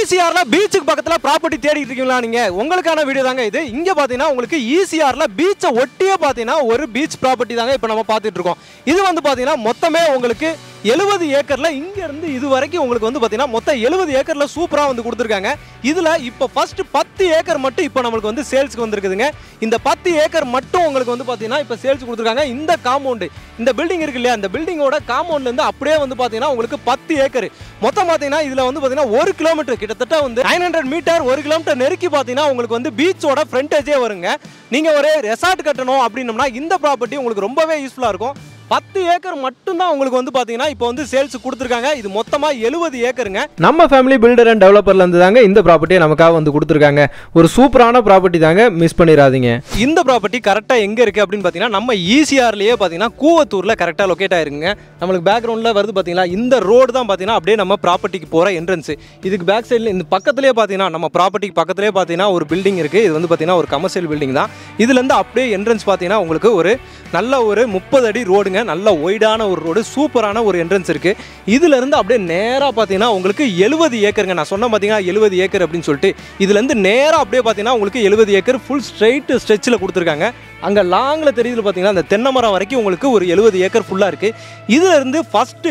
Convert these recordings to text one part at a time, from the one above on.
ஈசிஆர்ல பீச்சுக்கு பக்கத்துல ப்ராப்பர்ட்டி தேடிட்டு இருக்கீங்களா நீங்க? உங்களுக்கான வீடியோ தாங்க இது. இங்க பாத்தீங்கன்னா உங்களுக்கு ஈசிஆர்ல பீச்சை ஒட்டியே பாத்தீங்கன்னா ஒரு பீச் ப்ராப்பர்ட்டி தாங்க இப்ப நம்ம பார்த்துட்டு இருக்கோம். இது வந்து பாத்தீங்கன்னா மொத்தமே உங்களுக்கு 70 ஏக்கர்ல இங்க இருந்து இது வரைக்கும் உங்களுக்கு வந்து பாத்தீங்கன்னா மொத்தம் 70 ஏக்கர்ல சூப்பரா வந்து கொடுத்துருக்காங்க. இதுல இப்ப ஃபர்ஸ்ட் 10 ஏக்கர் மட்டும் இப்ப நமக்கு வந்து சேல்ஸ்க்கு வந்திருக்குதுங்க. இந்த 10 ஏக்கர் மட்டும் உங்களுக்கு வந்து பாத்தீங்கன்னா இப்ப சேல்ஸ் கொடுத்துருக்காங்க. இந்த காம்பவுண்ட், இந்த பில்டிங் இருக்கு இல்லையா, இந்த பில்டிங்கோட காம்பவுண்ட்ல இருந்து அப்படியே வந்து பாத்தீங்கன்னா உங்களுக்கு 10 ஏக்கர் மொத்தம் பாத்தீங்கன்னா இதுல வந்து பாத்தீங்கன்னா 1 கிலோமீட்டர் கிட்டத்தட்ட வந்து 900 மீட்டர் 1 கிலோமீட்டர் நெருக்கி பாத்தீங்கன்னா உங்களுக்கு வந்து பீச்சோட ஃப்ரண்டேஜே வருங்க. நீங்க ஒரு ரெசார்ட் கட்டணும் அப்படின்னம்னா இந்த ப்ராப்பர்ட்டி உங்களுக்கு ரொம்பவே யூஸ்ஃபுல்லா இருக்கும். 10 ஏக்கர் மட்டும் தான் உங்களுக்கு வந்து பாத்தீங்கன்னா இப்போ வந்து சேல்ஸ் கொடுத்துருக்காங்க. இது மொத்தமா 70 ஏக்கருங்க. நம்ம ஃபேமிலி பில்டர் அண்ட் டெவலப்பர்ல இருந்து தாங்க இந்த ப்ராப்பர்ட்டியை நமக்காக வந்து கொடுத்துருக்காங்க. ஒரு சூப்பரான ப்ராப்பர்ட்டி தாங்க, மிஸ் பண்ணிடாதீங்க. இந்த ப்ராப்பர்ட்டி கரெக்டா எங்க இருக்கு அப்படின்னு பாத்தீங்கன்னா நம்ம ஈசிஆர்லயே பாத்தீங்கன்னா கூவத்தூர்ல கரெக்டா லொகேட் ஆயிருக்குங்க. நம்மளுக்கு பேக்ரவுண்ட்ல வருது பாத்தீங்களா, இந்த ரோடு தான் பாத்தீங்கன்னா அப்படியே நம்ம ப்ராப்பர்ட்டிக்கு போற என்ட்ரன்ஸ். இதுக்கு பேக் சைடுல இந்த பக்கத்துலயே பாத்தீங்கன்னா நம்ம ப்ராப்பர்ட்டிக்கு பக்கத்துலயே பாத்தீங்கன்னா ஒரு பில்டிங் இருக்கு. இது வந்து பாத்தீங்கன்னா ஒரு கமர்ஷியல் பில்டிங் தான். இதுல இருந்து அப்படியே என்ட்ரன்ஸ் பாத்தீங்கன்னா உங்களுக்கு ஒரு நல்ல ஒரு 30 அடி ரோடுங்க, நல்ல ஒய்டான ஒரு ரோடு, சூப்பரான ஒரு என்ட்ரன்ஸ் இருக்கு. இதுல இருந்து அப்படியே நேரா பாத்தீங்கன்னா உங்களுக்கு 70 ஏக்கருங்க. நான் சொன்ன பாத்தீங்கன்னா 70 ஏக்கர் அப்படின்னு சொல்லிட்டு இதுல இருந்து நேரா அப்படியே பாத்தீங்கன்னா உங்களுக்கு 70 ஏக்கர் ஃபுல் ஸ்ட்ரைட் ஸ்ட்ரெச்சில் கொடுத்துருக்காங்க. அங்க லாங்ல தெரியுது பாத்தீங்கன்னா அந்த தென்னை மரம் வரைக்கும் உங்களுக்கு ஒரு 70 ஏக்கர் ஃபுல்லா இருக்கு. இதுல இருந்து ஃபர்ஸ்ட்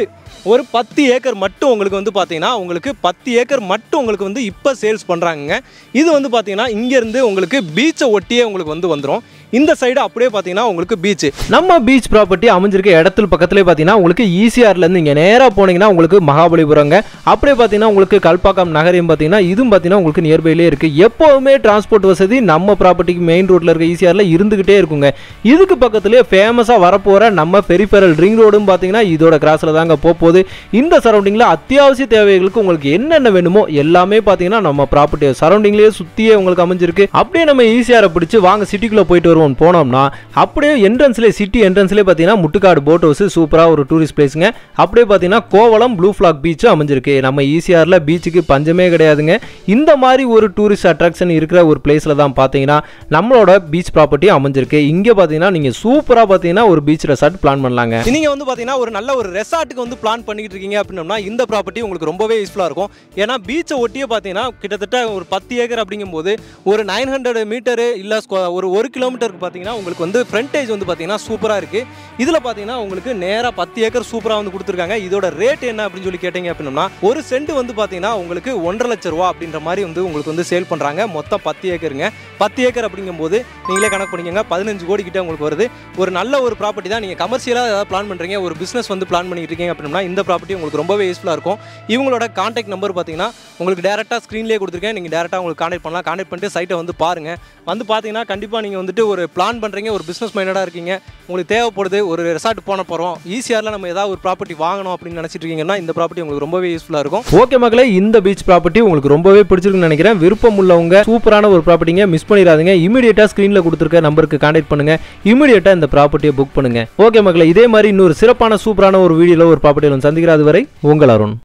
ஒரு 10 ஏக்கர் மட்டும் உங்களுக்கு வந்து பார்த்தீங்கன்னா உங்களுக்கு 10 ஏக்கர் மட்டும் உங்களுக்கு வந்து இப்போ சேல்ஸ் பண்ணுறாங்க. இது வந்து பார்த்தீங்கன்னா இங்கேருந்து உங்களுக்கு பீச்சை ஒட்டியே உங்களுக்கு வந்து வந்துடும். இந்த சைடு அப்படியே பார்த்தீங்கன்னா உங்களுக்கு பீச். நம்ம பீச் ப்ராப்பர்ட்டி அமைஞ்சிருக்க இடத்துல பக்கத்துலேயே பார்த்தீங்கன்னா உங்களுக்கு ஈசிஆர்லேருந்து இங்கே நேராக போனீங்கன்னா உங்களுக்கு மகாபலிபுரங்க, அப்படியே பார்த்தீங்கன்னா உங்களுக்கு கல்பாக்கம் நகரையும் பார்த்தீங்கன்னா இதுவும் பார்த்தீங்கன்னா உங்களுக்கு நியர்பைலே இருக்குது. எப்போவுமே டிரான்ஸ்போர்ட் வசதி நம்ம ப்ராப்பர்ட்டிக்கு மெயின் ரோட்டில் இருக்க ஈசிஆரில் இருந்துக்கிட்டே இருக்குங்க. இதுக்கு பக்கத்துலேயே ஃபேமஸாக வரப்போகிற நம்ம பெரிஃபெரல் ரிங் ரோடும் பார்த்தீங்கன்னா இதோட கிராஸில் தாங்க போகுது. இந்த சரௌண்டிங்கில் அத்தியாவசிய தேவைகளுக்கு உங்களுக்கு என்னென்ன வேணுமோ எல்லாமே பார்த்தீங்கன்னா நம்ம ப்ராப்பர்ட்டி சரௌண்டிங்லேயே சுற்றியே உங்களுக்கு அமைஞ்சிருக்கு. அப்படியே நம்ம ஈசிஆரை பிடிச்சி வாங்க சிட்டிக்குள்ளே போயிட்டு போனோம்னா அப்படியே என்ட்ரன்ஸ்லேயே சிட்டி என்ட்ரன்ஸ்லேயே பார்த்தீங்கன்னா முட்டுக்காடு போட் ஹவுஸ் சூப்பராக ஒரு டூரிஸ்ட் பிளேஸுங்க. அப்படியே பார்த்தீங்கன்னா கோவளம் ப்ளூ ஃபிளாக் பீச் அமைஞ்சிருக்கு. நம்ம ஈசிஆரில் பீச்சுக்கு பஞ்சமே கிடையாதுங்க. இந்த மாதிரி ஒரு டூரிஸ்ட் அட்ராக்ஷன் இருக்கிற ஒரு பிளேஸில் தான் பார்த்தீங்கன்னா நம்மளோட பீச் ப்ராப்பர்ட்டி அமைஞ்சிருக்கு. இங்கே பார்த்தீங்கன்னா நீங்கள் சூப்பராக பார்த்தீங்கன்னா ஒரு பீச் ரெசார்ட் பிளான் பண்ணலாங்க. நீங்கள் வந்து பார்த்தீங்கன்னா ஒரு நல்ல ஒரு ரெசார்ட்டுக்கு வந்து பிளான் பண்ணிக்கிட்டு இருக்கீங்க அப்படின்னா இந்த ப்ராப்பர்ட்டி உங்களுக்கு ரொம்பவே யூஸ்ஃபுல்லாக இருக்கும். ஏன்னா பீச்சை ஒட்டியே பார்த்தீங்கன்னா கிட்டத்தட்ட ஒரு 10 ஏக்கர் அப்படிங்கும்போது ஒரு 900 மீட்டரு இல்லை ஒரு 1 கிலோமீட்டருக்கு பார்த்தீங்கன்னா உங்களுக்கு வந்து ஃப்ரண்டேஜ் வந்து பார்த்தீங்கன்னா சூப்பராக இருக்குது. இதில் பார்த்தீங்கன்னா உங்களுக்கு நேராக 10 ஏக்கர் சூப்பராக வந்து கொடுத்துருக்காங்க. இதோட ரேட் என்ன அப்படின்னு சொல்லி கேட்டீங்க அப்படின்னா ஒரு சென்ட் வந்து பார்த்தீங்கன்னா உங்களுக்கு 1.5 லட்சம் ரூபா அப்படின்ற மாதிரி வந்து உங்களுக்கு வந்து சேல் பண்ணுறாங்க. மொத்தம் 10 ஏக்கருங்க. 10 ஏக்கர் அப்படிங்கும்போது நீங்களே கணக்கு பண்ணிக்கோங்க, 15 கோடி கிட்ட உங்களுக்கு வருது. ஒரு நல்ல ஒரு ப்ராப்பர்ட்டி தான். நீங்கள் கமர்ஷியலாக ஏதாவது பிளான் பண்ணுறீங்க, ஒரு பிஸ்னஸ் வந்து பிளான் பண்ணிட்டு இருக்கீங்க அப்படின்னா இந்த ப்ராப்பர்ட்டி உங்களுக்கு ரொம்பவே யூஸ்ஃபுல்லாக இருக்கும். இவங்களோட கான்டாக்ட் நம்பர் பார்த்தீங்கன்னா உங்களுக்கு டேரெக்டாக ஸ்க்ரீன்லேயே கொடுத்துருக்கேன். நீங்கள் டேரெக்டாக உங்களுக்கு கான்டாக்ட் பண்ணலாம். கான்டாக்ட் பண்ணிட்டு சைட்டை வந்து பாருங்கள். வந்து பார்த்தீங்கன்னா கண்டிப்பாக நீங்கள் வந்துட்டு ஒரு பிளான் பண்ணுறீங்க, ஒரு பிஸ்னஸ் மைண்டடாக இருக்கீங்க, உங்களுக்கு தேவைப்படுது, ஒரு ரெசார்ட் போன போகிறோம், ஈஸியாரில் நம்ம ஏதாவது ஒரு ப்ராப்பர்ட்டி வாங்கணும் அப்படின்னு நினச்சிட்டு இருக்கீங்கன்னா இந்த ப்ராப்பர்ட்டி உங்களுக்கு ரொம்பவே யூஸ்ஃபுல்லாக இருக்கும். ஓகே மக்களே, இந்த பீச் ப்ராப்பர்ட்டி உங்களுக்கு ரொம்பவே பிடிச்சிருக்குன்னு நினைக்கிறேன். விருப்பம் உள்ளவங்க சூப்பரான ஒரு ப்ராப்பர்ட்டிங்க, மிஸ் பண்ணிடாதீங்க. இமீடியட்டாக ஸ்க்ரீனில் கொடுத்துருக்க நம்பருக்கு கான்டாக்ட் பண்ணுங்க. இமீடியட்டாக இந்த ப்ராப்பர்ட்டியை புக் பண்ணுங்க. ஓகே மக்களே, இதே மாதிரி இன்னொரு சிறப்பான சூப்பரான ஒரு வீடியோவில் ஒரு ப்ராப்பர்ட்டியில் சந்திக்கிறது வரை உங்கள் அருண்.